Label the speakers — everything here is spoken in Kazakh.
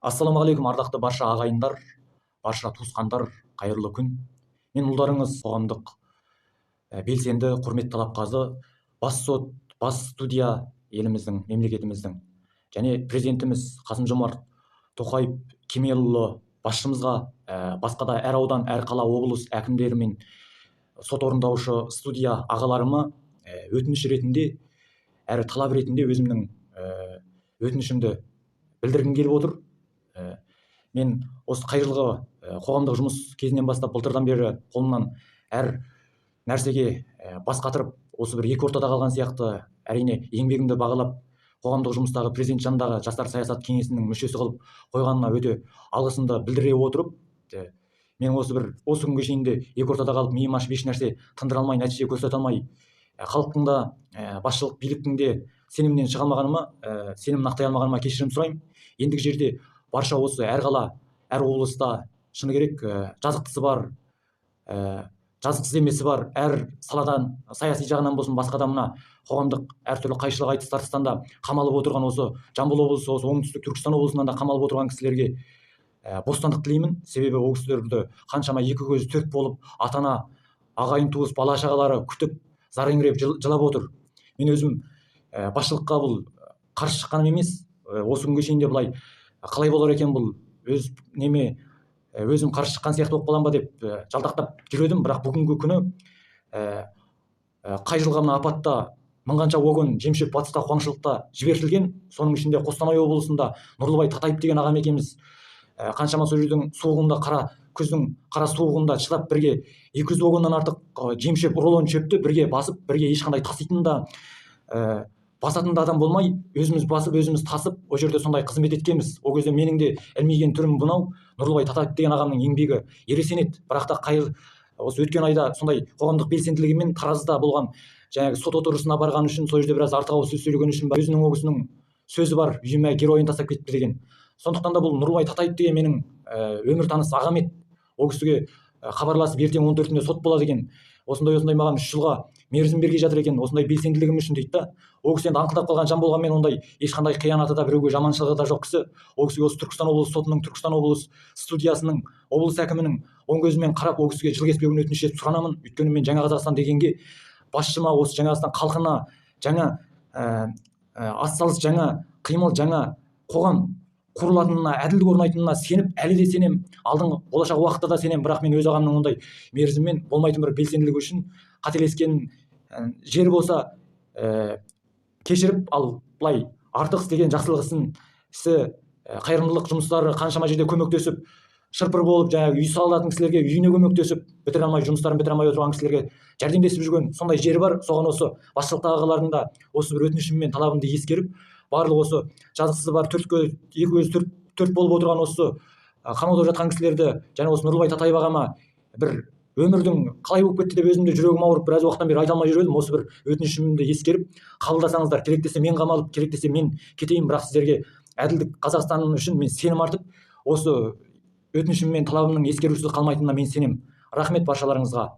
Speaker 1: Ассалаумағалейкум ардақты барша ағайындар, барша туысқандар, қайырлы күн. Мен ұлдарыңыз қоғамдық белсенді құрметті талапқазы, бас сот, бас студия еліміздің, мемлекетіміздің және президентіміз Қасым-Жомарт Тоқаев Кемелұлы басшымызға, басқа да әр аудан, әр қала, облыс әкімдері мен сот орындаушы студия ағаларыма өтініш ретінде, әрі талап ретінде өзімнің өтінішімді білдіргім келіп отыр. Мен осы қай жылғы қоғамдық жұмыс кезінен бастап былтырдан бері қолымнан әр нәрсеге бас қатырып, осы бір екі ортада қалған сияқты, әрине еңбегімді бағалап қоғамдық жұмыстағы президент жанындағы жастар саясат кеңесінің мүшесі қылып қойғанына өте алғысымды білдіре отырып, мен осы күнге шейін де екі ортада қалып, миым ашып еш нәрсе тындыра алмай, нәтиже көрсете алмай, халықтың да басшылық биліктің де сенімнен шыға алмағаныма, сенім нақтай алмағаныма кешірім сұраймын. Ендігі жерде барша осы әр қала, әр облыста шыны керек жазықтысы бар, жазықсыз емесі бар, әр саладан, саяси жағынан болсын, басқа да мына қоғамдық әртүрлі қайшылық айтыс тартыстанда қамалып отырған, осы Жамбыл облысы, осы оңтүстік Түркістан облысынан да қамалып отырған кісілерге бостандық тілеймін. Себебі ол кісілерді қаншама екі көзі төрт болып, ата-ана, ағайын туыс, бала-шағалары күтіп, зар еңіреп жылап отыр. Мен өзім басшылыққа бұл қарсы шыққаным емес. Осы күнге шейін де былай қалай болар екен, бұл өзім қарсы шыққан сияқты болып қалам ба деп жалтақтап жүр едім. Бірақ бүгінгі күні қай жылғы мына апатта мыңғанша вагон жемшөп батысқа қуаңшылықта жібертілген, соның ішінде Қостанай облысында Нұрлыбай Татаев деген ағам екеуміз қаншама сол жердің суығында, күздің қара суығында шыдап бірге 200 вагоннан артық жемшөп, рулон шөпті бірге басып, бірге ешқандай таситын да басатын да адам болмай, өзіміз басып, өзіміз тасып, о жерде сондай қызмет еткенбіз. Ол кезде менің де ілмиген түрім бұнау. Нұрлыбай Татаев деген ағамның еңбегі ересен еді. Бірақ та осы өткен айда сондай қоғамдық белсенділігімен Таразда болған жаңағы сот отырысына барған үшін, сол жерде біраз артық ауыз сөз сөйлеген үшін өзінің ол кісінің сөзі бар, үйіме геройын тастап кетті деген. Сондықтан да бұл Нұрлыбай Татаев деген менің өмір таныс ағам еді. Ол кісіге хабарласып, ертең 14-інде сот болады екен, осындай маған 3 жылға мерзім бергей жатыр екен, осындай белсенділігім үшін дейді да. Ол кісі енді аңқылдап қалған жан болғанмен, ондай ешқандай қиянаты да, біреуге жаманшылығы да жоқ кісі. Ол кісіге осы Түркістан облысы сотының, Түркістан облыс студиясының, облыс әкімінің оң көзімен қарап, ол кісіге жыл кеспеуін өтініш етіп сұранамын. Өйткені мен Жаңа Қазақстан дегенге, басшыма, осы Жаңа Қазақстан халқына жаңа атсалыс, жаңа қимыл, жаңа қоғам құрылатынына, әділдік орнайтынына сеніп, әлі де сенем, алдыңғы болашақ уақытта да сенем. Бірақ мен өз ағамның ондай мерзіммен болмайтын бір белсенділігі үшін қателескен жер болса кешіріп, ал былай артық істеген жақсылық ісі, қайырымдылық жұмыстары қаншама жерде көмектесіп, шырпыр болып, жаңағы үй салатын кісілерге үйіне көмектесіп, бітіре алмай, жұмыстарын бітіре алмай отырған кісілерге жәрдемдесіп жүрген сондай жері бар. Соған осы басшылық ағалардың да осы бір өтінішім мен талабымды ескеріп, барлық осы жазықсызы бар, екі көзі төрт болып отырған осы қамауда жатқан кісілерді, және осы Нұрлыбай Татаев ағама бір өмірдің қалай болып кетті деп өзімде жүрегім ауырып, біраз уақыттан бері айта алмай жүр едім. Осы бір өтінішімді ескеріп қабылдасаңыздар, керек десе мен қамалып, керек десе мен кетейін, бірақ сіздерге әділдік Қазақстаным үшін мен сенім артып, осы өтінішім мен талабымның ескерусіз қалмайтынына мен сенем. Рахмет баршаларыңызға.